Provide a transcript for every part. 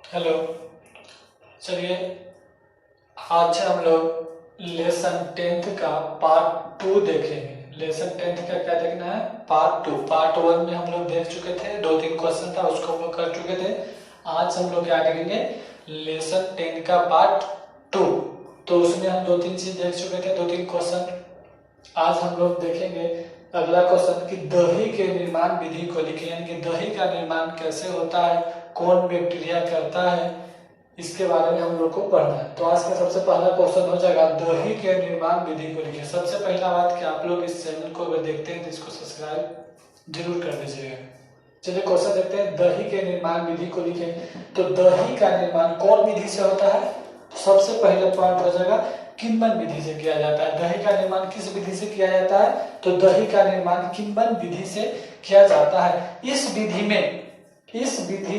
Hello. चलिए, आज हम लोग लेसन 10th का पार्ट 2 देखेंगे। लेसन 10th का क्या देखना है? पार्ट 2। पार्ट 1 में हम लोग देख चुके थे, 2-3 क्वेश्चन था उसको हम लोग कर चुके थे। आज हम लोग क्या करेंगे? लेसन 10 का पार्ट 2। तो उसमें हम 2-3 चीज देख चुके थे, 2-3 क्वेश्चन। आज हम लोग देखेंगे अगला क्वेश्चन कि दही के निर्माण विधि को लिखें, यानी कि दही का निर्माण कैसे होता है, कौन बैक्टीरिया करता है, इसके बारे में हम लोग को पढ़ना है। तो आज का सबसे पहला क्वेश्चन हो जाएगा दही के निर्माण विधि को लिखें। सबसे पहला बात कि आप लोग इस चैनल को अगर देखते हैं तो इसको सब्सक्राइब जरूर कर दीजिएगा। चलिए क्वेश्चन देखते हैं, दही के निर्माण विधि को लिखें। तो दही का निर्माण कौन विधि से होता है? तो सबसे पहले पॉइंट हो जाएगा किण्वन विधि से किया जाता है। दही का निर्माण किस विधि से किया जाता है? तो दही का निर्माण किण्वन विधि से किया जाता है। इस विधि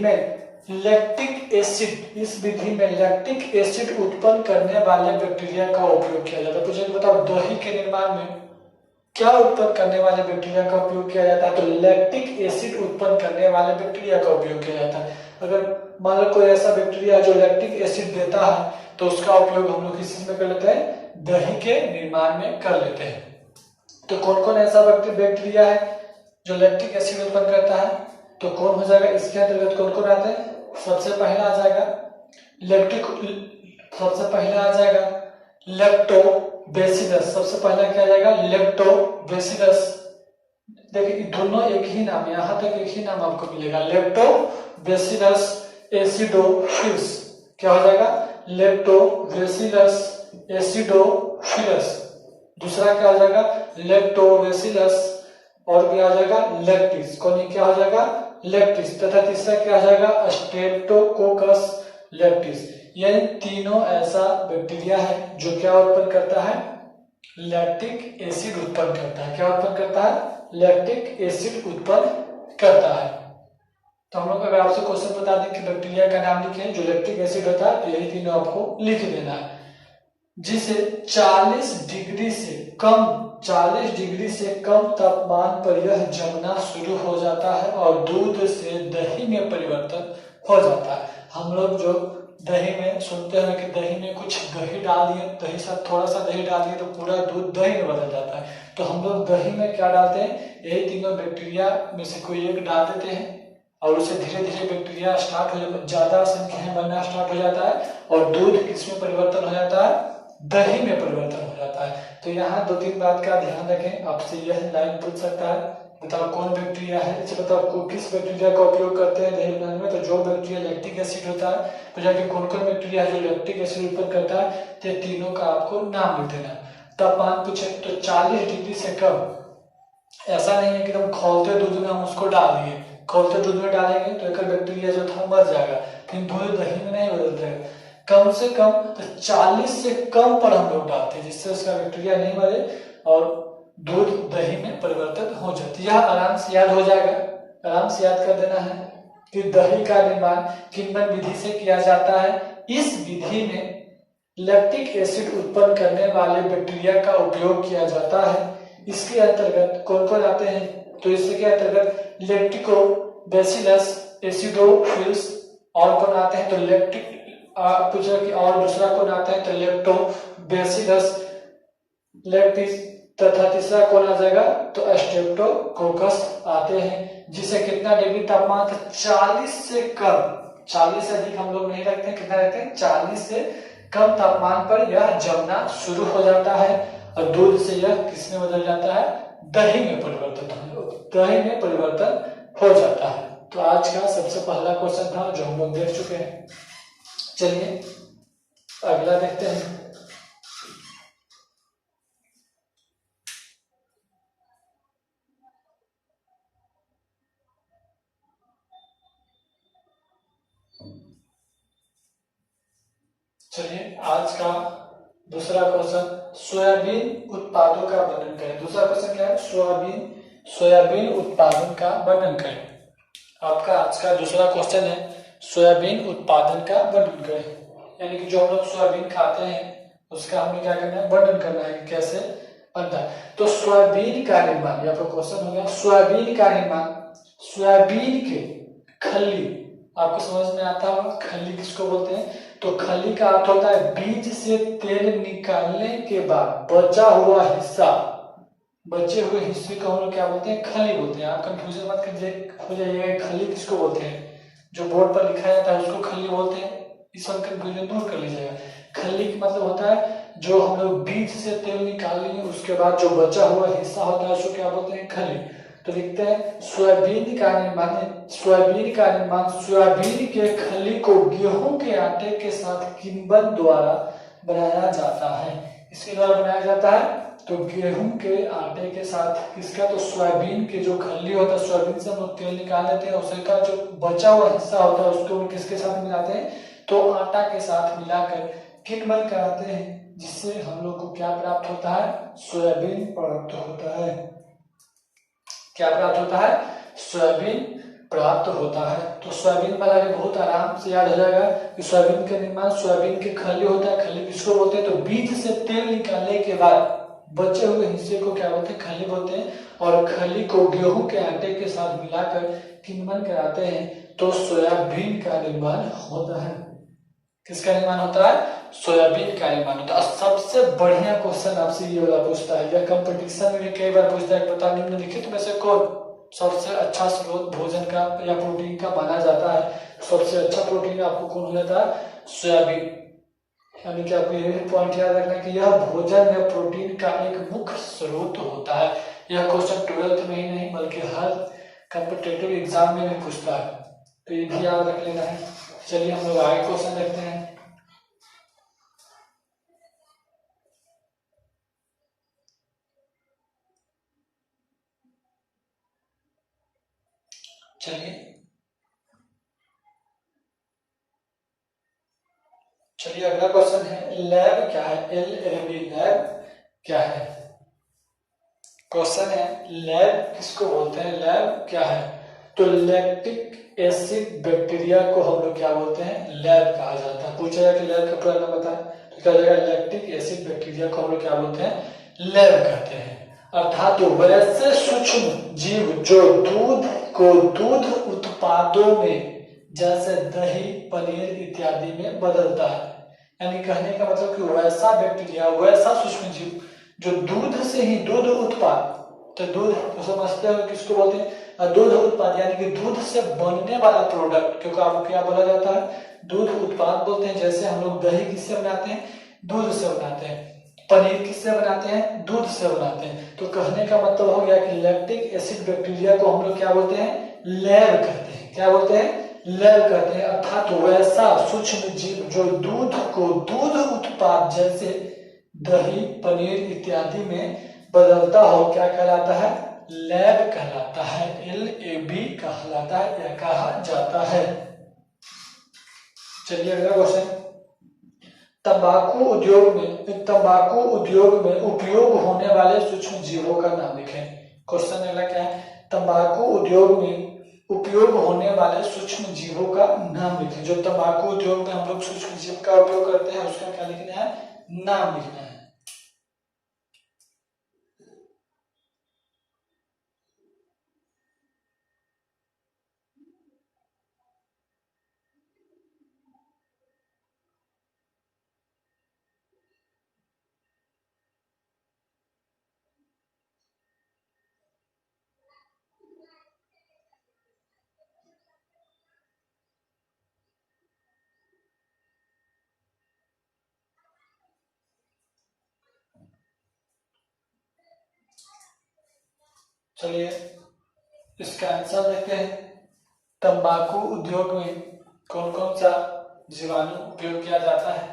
में लैक्टिक एसिड उत्पन्न करने वाले बैक्टीरिया का उपयोग किया जाता है। मुझे बताओ दही के निर्माण में क्या उत्पन्न करने वाले बैक्टीरिया का उपयोग किया जाता है? तो लैक्टिक एसिड उत्पन्न करने वाले बैक्टीरिया का उपयोग किया जाता है। अगर मान लो कोई ऐसा बैक्टीरिया जो लैक्टिक एसिड देता है तो उसका उपयोग हम लोग किस चीज में कर लेते हैं? दही के निर्माण में कर लेते हैं। तो कौन कौन ऐसा बैक्टीरिया है जो लैक्टिक एसिड उत्पन्न करता है? तो कौन हो जाएगा? इसके अंतर्गत कौन कौन आते हैं? सबसे पहला आ जाएगा लैक्टोबैसिलस। सबसे पहला क्या आ जाएगा? लैक्टोबैसिलस। देखिए दोनों एक ही नाम, यहां तक एक ही नाम आपको मिलेगा, लैक्टोबैसिलस एसिडोफिलस। क्या हो जाएगा? Lactobacillus acidophilus. दूसरा क्या हो जाएगा? लैक्टोबैसिलस और भी आ जाएगा लैक्टिस। कौन क्या हो जाएगा? लैक्टिस। तथा तीसरा क्या हो जाएगा? Streptococcus lactis. ये तीनों ऐसा बैक्टीरिया है जो क्या उत्पन्न करता है? लैक्टिक एसिड उत्पन्न करता है। क्या उत्पन्न करता है? लैक्टिक एसिड उत्पन्न करता है। तो हम लोग अगर आपसे क्वेश्चन बता दें कि बैक्टीरिया का नाम लिखें जो लैक्टिक एसिड होता है, तो यही तीनों आपको लिख देना है। जिसे 40 डिग्री से कम तापमान पर यह जमना शुरू हो जाता है और दूध से दही में परिवर्तन हो जाता है। हम लोग जो दही में सुनते हैं कि दही में कुछ दही डाल दिए, दही साथ थोड़ा सा दही डाल दिए तो पूरा दूध दही में बदल जाता है। तो हम लोग दही में क्या डालते हैं? यही तीनों बैक्टीरिया में से कोई एक डाल देते हैं और उसे धीरे धीरे बैक्टीरिया स्टार्ट हो जाता है, ज्यादा संख्या में बनना स्टार्ट हो जाता है और दूध किसमें परिवर्तन हो जाता है? दही में परिवर्तन हो जाता है। तो यहाँ 2-3 बात का ध्यान रखें। आपसे यह लाइन पूछ सकता है, बताओ कौन बैक्टीरिया है, इसे बताओ किस बैक्टीरिया का उपयोग करते हैं दही बनाने में? तो जो बैक्टीरिया लैक्टिक एसिड होता है, तो जाके कौन कौन बैक्टीरिया है जो लैक्टिक एसिड उत्पन्न करता है, तो तीनों का आपको नाम लिख देना। तापमान पूछे तो 40 डिग्री से कम। ऐसा नहीं है कि हम खौलते दूध में हम उसको डाल दिए, खौलते दूध में डालेंगे तो एक बैक्टीरिया जो था मर जाएगा, लेकिन दूध दही में नहीं बदलता है। कम से कम तो 40 से कम पर हम लोग डालते हैं जिससे उसका बैक्टीरिया नहीं मरे और दूध दही में परिवर्तित हो जाती है। यह आराम से याद हो जाएगा, आराम से याद कर देना है कि दही का निर्माण किण्वन विधि से किया जाता है। इस विधि में लैक्टिक एसिड उत्पन्न करने वाले बैक्टीरिया का उपयोग किया जाता है। इसके अंतर्गत कौन कौन आते हैं? तो इसके अंतर्गत लैक्टिकोबैसिलस एसिडोफिलस और कौन आते हैं? तो लैक्टिक पूछा कि और दूसरा कौन आता है? तो लैक्टोबैसिलस लैक्टिस। तथा तीसरा कौन आ जाएगा? तो स्ट्रेप्टोकोकस आते हैं। जिसे कितना डिग्री तापमान? 40 से कम, 40 से अधिक हम लोग नहीं रखते। कितना रखते हैं? 40 से कम तापमान पर यह जमना शुरू हो जाता है और दूध से यह किसमें बदल जाता है? दही में परिवर्तन हो जाता है। तो आज का सबसे पहला क्वेश्चन था जो हम लोग देख चुके हैं। चलिए अगला देखते हैं। चलिए आज का दूसरा क्वेश्चन, सोयाबीन उत्पादों का वर्णन करें। दूसरा क्वेश्चन क्या है? सोयाबीन उत्पादन का वर्णन करें। आपका आज का दूसरा क्वेश्चन है सोयाबीन उत्पादन का वर्णन करें। यानी कि जो हम लोग सोयाबीन खाते हैं उसका हमें क्या करना है? वर्णन करना है कि कैसे बनता है। तो सोयाबीन का निर्माण, या फिर क्वेश्चन हो गया सोयाबीन का निर्माण सोयाबीन के खल्ली आपको समझ में आता होगा खली किसको बोलते हैं। तो खली का अर्थ होता है बीज से तेल निकालने के बाद बचा हुआ हिस्सा, बचे हुए हिस्से को हम लोग क्या बोलते हैं, खली बोलते हैं। आप कंफ्यूजन मत हो जाइएगा खली किसको बोलते हैं, जो बोर्ड पर लिखा जाता है उसको खली बोलते हैं, इस वक्त कंफ्यूजन दूर कर लीजिएगा। खली का मतलब होता है जो हम लोग बीज से तेल निकाल लिए उसके बाद जो बचा हुआ हिस्सा होता है उसको क्या बोलते हैं, खली। तो लिखते हैं सोयाबीन का निर्माण सोयाबीन के खली को गेहूं के आटे के साथ किण्वन द्वारा बनाया जाता है। इसके द्वारा बनाया जाता है तो गेहूं के आटे के साथ किसका, तो सोयाबीन के जो खली होता है, सोयाबीन से हम लोग तेल निकाल लेते हैं, उसका जो बचा हुआ हिस्सा होता है उसको किसके साथ मिलाते हैं, तो आटा के साथ मिलाकर किण्वन कराते हैं, जिससे हम लोग को क्या प्राप्त होता है, सोयाबीन प्राप्त होता है। क्या प्राप्त होता है, सोयाबीन प्राप्त होता है। तो सोयाबीन वाला भी बहुत आराम से याद हो जाएगा कि सोयाबीन का निर्माण सोयाबीन के खली होता है। खली किसको बोलते हैं, तो बीज से तेल निकालने के बाद बचे हुए हिस्से को क्या बोलते हैं, खली बोलते हैं। और खली को गेहूं के आटे के साथ मिलाकर किण्वन कराते हैं तो सोयाबीन का निर्माण होता है। किसका निर्माण होता है, सोयाबीन का निर्माण होता है। सबसे बढ़िया क्वेश्चन आपसे ये वाला पूछता है, या कंपटीशन में कई बार पूछता है, बता निम्नलिखित में से कौन सबसे अच्छा स्रोत भोजन का या प्रोटीन का माना जाता है। सबसे अच्छा प्रोटीन आपको कौन हो जाता है, सोयाबीन। यानी कि आपको ये पॉइंट याद रखना कि यह भोजन या प्रोटीन का एक मुख्य स्रोत होता है। यह क्वेश्चन 12th में ही नहीं बल्कि हर कॉम्पिटिटिव एग्जाम में भी पूछता है, तो ये भी याद रख लेना है। चलिए हम लोग आगे क्वेश्चन देखते हैं। चलिए अगला क्वेश्चन है, लैब क्या है, LAB लैब क्या है। क्वेश्चन है लैब किसको बोलते हैं, लैब क्या है। तो लैक्टिक एसिड बैक्टीरिया को हम लोग क्या बोलते हैं, लैब कहा जाता है। पूछा जाए कि लैब का पूरा नाम बताएं तो क्या जाएगा, लैक्टिक एसिड बैक्टीरिया को हम लोग क्या बोलते हैं, लैब कहते हैं। अर्थात वैसे सूक्ष्म जीव जो दूध उत्पादों में जैसे दही पनीर इत्यादि में बदलता है। यानी कहने का मतलब कि वैसा बैक्टीरिया, वैसा सूक्ष्म जीव जो दूध से ही दूध उत्पाद, तो दूध तो समझते हो किसको बोलते हैं, दूध उत्पाद यानी कि दूध से बनने वाला प्रोडक्ट, क्योंकि आपको क्या बोला जाता है, दूध उत्पाद बोलते हैं। जैसे हम लोग दही किससे बनाते हैं, दूध से बनाते हैं। पनीर किससे बनाते हैं, दूध से बनाते हैं। तो कहने का मतलब हो गया कि लैक्टिक एसिड बैक्टीरिया को हम लोग क्या बोलते हैं, लैब कहते हैं। क्या बोलते हैं, लैब कहते हैं। अर्थात वैसा सूक्ष्म जीव जो दूध को दूध उत्पाद जैसे दही पनीर इत्यादि में बदलता हो, क्या कहलाता है, लैब कहलाता है, LAB कहलाता है या कहा जाता है। चलिए अगला क्वेश्चन, तंबाकू उद्योग में उपयोग होने वाले सूक्ष्म जीवों का नाम लिखें। क्वेश्चन अगला क्या है, तंबाकू उद्योग में उपयोग होने वाले सूक्ष्म जीवों का नाम लिखें। जो तंबाकू उद्योग में हम लोग सूक्ष्म जीव का उपयोग करते हैं उसका क्या लिखना है, नाम लिखना है। चलिए इसका आंसर देखते हैं। तंबाकू उद्योग में कौन कौन सा जीवाणु उपयोग किया जाता है,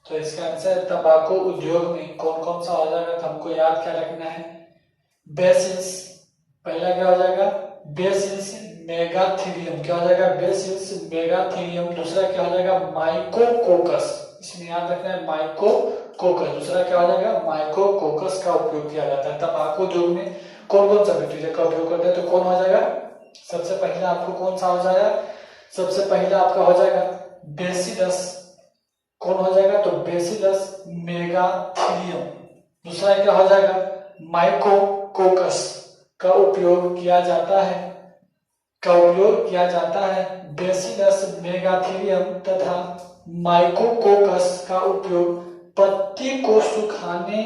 तो इसका आंसर तंबाकू उद्योग में कौन कौन सा हो जाएगा, तो हमको याद क्या रखना है, बेसिल्स। पहला क्या हो जाएगा, बेसिल्स मेगाथीरियम। क्या हो जाएगा, बेसिल्स मेगाथीरियम। दूसरा क्या हो जाएगा, माइकोकोकस। इसमें याद रखना है माइकोकोकस। दूसरा क्या हो जाएगा, माइकोकोकस का उपयोग किया जाता है। तंबाकू उद्योग में कौन कौन सा बैक्टीरिया का उपयोग करते हैं, तो कौन हो जाएगा, सबसे पहला आपको कौन सा हो जाएगा, सबसे पहला आपका हो जाएगा बेसिलस। कौन हो जाएगा, तो बेसिलस मेगाथीरियम। दूसरा क्या हो जाएगा, माइकोकोकस का उपयोग किया जाता है। का उपयोग किया जाता है। बेसिलस मेगाथीरियम तथा माइकोकोकस का उपयोग पत्ती को सुखाने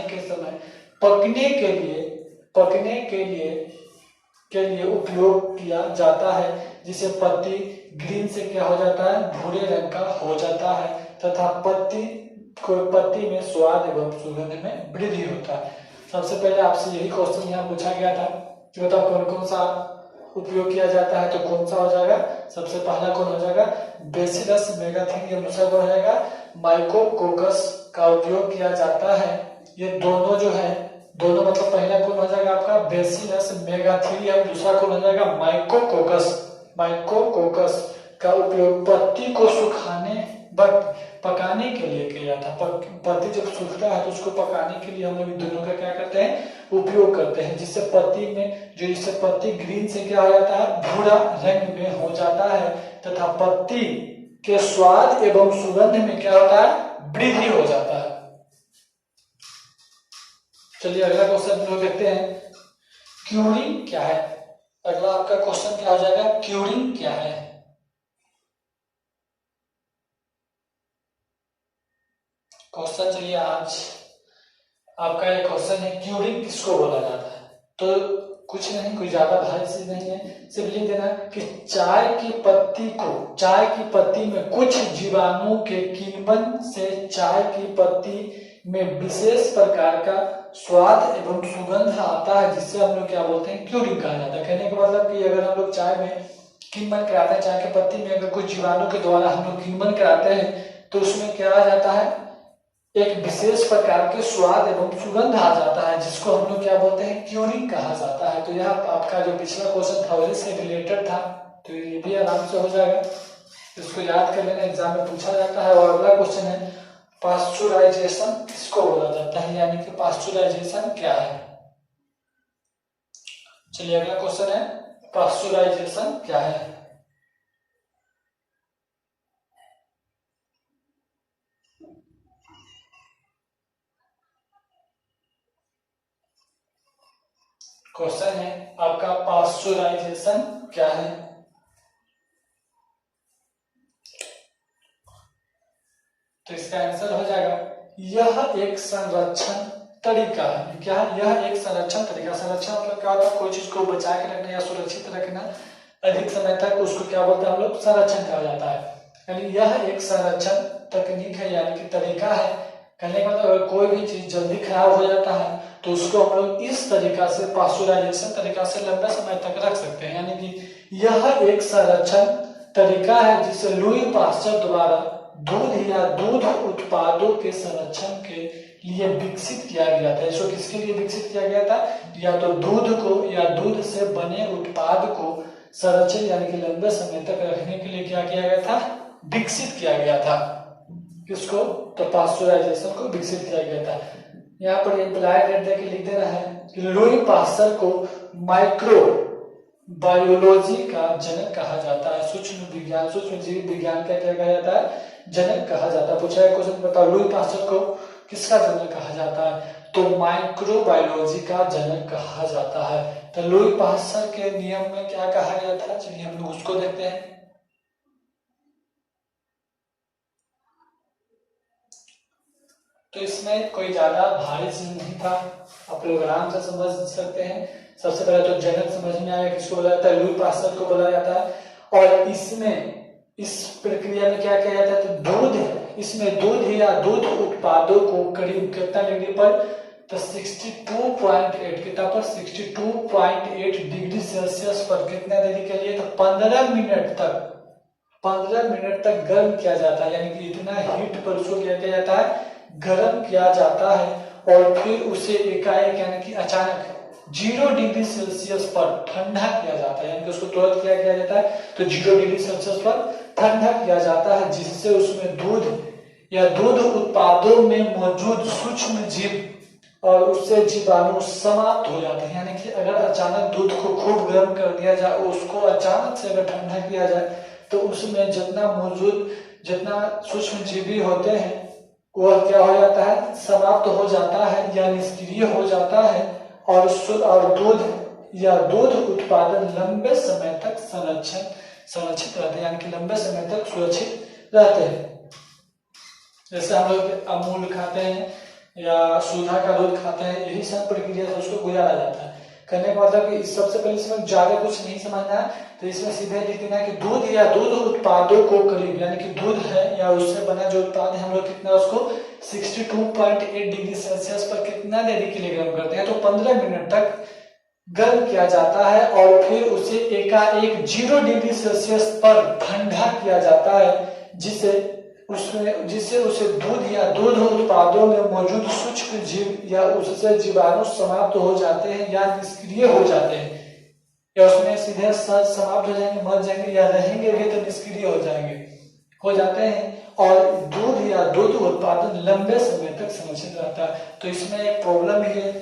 के समय पकने के लिए उपयोग किया जाता है, जिससे पत्ती ग्रीन से क्या हो जाता है, भूरे रंग का हो जाता है तथा पत्ती में स्वाद एवं सुगंध में वृद्धि होता है। सबसे पहले आपसे यही क्वेश्चन यहाँ पूछा गया था कि बताओ कौन कौन सा उपयोग किया जाता है, तो कौन सा हो जाएगा, सबसे पहला कौन हो जाएगा, बेसिलस मेगाथीरियम, दूसरा कौन हो जाएगा, माइकोकोकस का उपयोग किया जाता है। ये दोनों जो है, दोनों मतलब पहला कौन हो जाएगा आपका बेसिलस मेगाथीरियम, दूसरा कौन हो जाएगा माइकोकोकस का उपयोग पत्ती को सुखाने पकाने के लिए किया जाता है। पत्ती जब सूखता है तो उसको पकाने के लिए हम लोग दोनों का क्या करते हैं, उपयोग करते हैं, जिससे पत्ती ग्रीन से क्या हो जाता है, भूरा रंग में हो जाता है तथा पत्ती के स्वाद एवं सुगंध में क्या होता है, वृद्धि हो जाता है। चलिए अगला क्वेश्चन हम लोग देखते हैं, क्यूरिंग क्या है। अगला आपका क्वेश्चन क्या हो जाएगा, क्यूरिंग क्या है। क्वेश्चन चलिए आज आपका एक क्वेश्चन है, क्यूरिंग किसको बोला जाता है। तो कुछ नहीं, कोई ज्यादा भारी चीज नहीं है, सिर्फ लिख देना कि चाय की पत्ती में कुछ जीवाणु के किण्वन से चाय की पत्ती में विशेष प्रकार का स्वाद एवं सुगंध आता है, जिससे हम लोग क्या बोलते हैं, क्यूरिंग कहा जाता है। कहने का मतलब कि अगर हम लोग चाय में किण्वन कराते हैं, चाय की पत्ती में अगर कुछ जीवाणु के द्वारा हम लोग किण्वन कराते हैं तो उसमें क्या आ जाता है, एक विशेष प्रकार के स्वाद एवं सुगंध आ जाता है, जिसको हम लोग क्या बोलते हैं, क्यूरिंग कहा जाता है। तो यह आपका जो पिछला क्वेश्चन था उससे रिलेटेड था, तो ये भी आराम से हो जाएगा, इसको याद कर लेना, एग्जाम में पूछा जाता है। और अगला क्वेश्चन है, पास्चुराइजेशन किसको बोला जाता है, यानी कि पास्चुराइजेशन क्या है। चलिए अगला क्वेश्चन है, पास्चुराइजेशन क्या है। क्वेश्चन है आपका, पास्चुराइजेशन क्या है। तो इसका आंसर हो जाएगा, यह एक संरक्षण तरीका है। क्या है, यह एक संरक्षण तरीका। संरक्षण मतलब क्या होता है, कोई चीज को बचा के रखना या सुरक्षित रखना अधिक समय तक, उसको क्या बोलते हैं हम लोग, संरक्षण कहा जाता है। यानी यह एक संरक्षण तकनीक है, यानी कि तरीका है। कहने का मतलब अगर कोई भी चीज जल्दी खराब हो जाता है तो उसको हम लोग इस तरीका से, पास्चुराइजेशन तरीका से लंबे समय तक रख सकते हैं। यानी कि यह एक संरक्षण तरीका है जिसे लुई पास्चर द्वारा दूध या दूध उत्पादों के संरक्षण के लिए विकसित किया गया था। इसको किसके लिए विकसित किया गया था, या तो दूध को या दूध से बने उत्पाद को संरक्षण यानी कि लंबे समय तक रखने के लिए क्या किया गया था, विकसित किया गया था। किसको, तो पास्चुराइजेशन को विकसित किया गया था। यहाँ पर इम्प्लाइड रेट देके लिख देना है कि लुई पास्चर को माइक्रो बायोलॉजी का जनक कहा जाता है। सूक्ष्म जीव विज्ञान का क्या कहा जाता है, जनक कहा जाता है। पूछा है क्वेश्चन, बताओ लुई पास्चर को किसका जनक कहा जाता है, तो माइक्रोबायोलॉजी का जनक कहा जाता है। तो लुई पास्चर के नियम में क्या कहा गया था, चलिए हम लोग उसको देखते हैं। तो इसमें कोई ज्यादा भारी चीज नहीं था, आप लोग आराम से समझ सकते हैं। सबसे पहले तो जनक समझ में आया, किसको बोला जाता है, लुई पास्चर को बोला जाता है। और इसमें इस प्रक्रिया में क्या किया जाता है, तो दूध, इसमें दूध या दूध उत्पादों को करीब कितना डिग्री पर, तो 62.8 कितना पर, 62.8 डिग्री सेल्सियस पर कितना देरी के लिए, तो 15 मिनट तक गर्म किया जाता है। यानी कि इतना हीट पर उसको क्या किया जाता है, गर्म किया जाता है। और फिर उसे एकाएक यानी कि अचानक 0 डिग्री सेल्सियस पर ठंडा किया जाता है। यानी कि उसको तुरंत क्या किया जाता है, तो 0 डिग्री सेल्सियस पर ठंडा किया जाता है, जिससे उसमें दूध या दूध उत्पादों में मौजूद सूक्ष्म जीव और उससे जीवाणु समाप्त हो जाते हैं। यानी कि अगर अचानक दूध को खूब गर्म कर दिया जाए, उसको अचानक से अगर ठंडा किया जाए, तो उसमें जितना सूक्ष्म जीवी होते हैं वह क्या हो जाता है, समाप्त हो जाता है या निष्क्रिय हो जाता है। और दूध या दूध उत्पादन लंबे समय तक संरक्षित रहते हैं, यानी कि लंबे समय तक सुरक्षित रहते हैं। जैसे हम लोग अमूल खाते हैं या सुधा का दूध खाते हैं, यही सब प्रक्रिया से उसको गुजारा जाता है। करने का मतलब कि सबसे पहले इसमें ज्यादा कुछ नहीं समझना है, तो इसमें सीधे लिख देना है कि दूध या दूध उत्पादों को करीब, यानी कि दूध है या उससे बना जो उत्पाद है हम लोग कितना उसको 62.8 डिग्री सेल्सियस पर कितना देरी के लिए गर्म करते हैं, तो 15 मिनट तक गर्म किया जाता है और फिर उसे एकाएक 0 डिग्री सेल्सियस पर ठंडा किया जाता है, जिससे उसे दूध या दूध उत्पादों में मौजूद सूक्ष्म जीव या उससे जीवाणु समाप्त हो जाते हैं या निष्क्रिय हो जाते हैं, या उसमें सीधे समाप्त हो जाएंगे, मर जाएंगे, या रहेंगे भी तो निष्क्रिय हो जाते हैं। और दूध या दूध उत्पादन लंबे समय तक संरक्षित रहता है। तो इसमें एक प्रॉब्लम भी है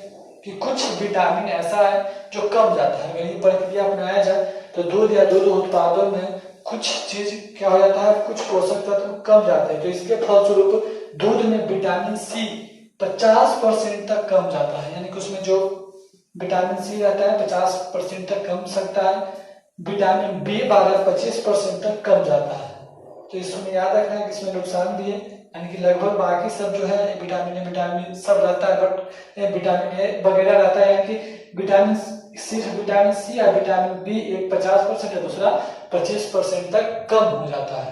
कि कुछ विटामिन ऐसा है जो कम जाता है। अगर ये प्रक्रिया अपनाया जाए तो दूध या दूध उत्पादों में कुछ चीज क्या हो जाता है, कुछ पोषक तत्व कम जाते हैं, तो इसके फलस्वरूप दूध में विटामिन सी 50% तक कम जाता है, यानी कि उसमें जो विटामिन सी रहता है 50% तक कम सकता है, विटामिन B12 25% तक कम जाता है। तो इसमें याद रखना है कि इसमें नुकसान भी है, यानी कि लगभग बाकी सब जो है विटामिन सब रहता है, बट विटामिन ए वगैरह रहता है, यानी कि सिर्फ विटामिन सी या विटामिन बी एक 50% है, दूसरा 25% तक कम हो जाता है।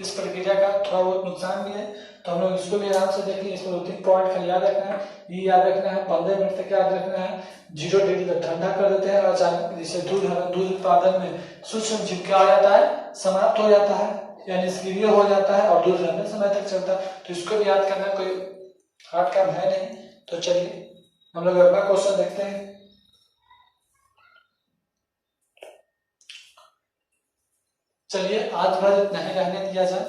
इस प्रक्रिया का थोड़ा बहुत नुकसान भी है, तो हम लोग इसको भी आराम से देखेंगे। इसमें 2-3 पॉइंट खाली याद रखना है। ये याद रखना है 15 मिनट तक याद रखना है, 0 डिग्री तक ठंडा कर देते हैं और अचानक जैसे दूध उत्पादन में सूक्ष्म जीव क्या हो जाता है, समाप्त हो जाता है या निष्क्रिय हो जाता है और दूध लंबे समय तक चलता है। तो इसको भी याद करना कोई हार्ड काम है नहीं। तो चलिए हम लोग अगला क्वेश्चन देखते हैं। चलिए आज भर इतना ही रहने दिया जाए,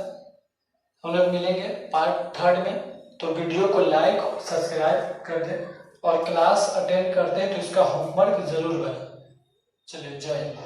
हम लोग मिलेंगे पार्ट 3 में। तो वीडियो को लाइक और सब्सक्राइब कर दें और क्लास अटेंड करते हैं तो इसका होमवर्क जरूर करें। चलिए जय हिंद।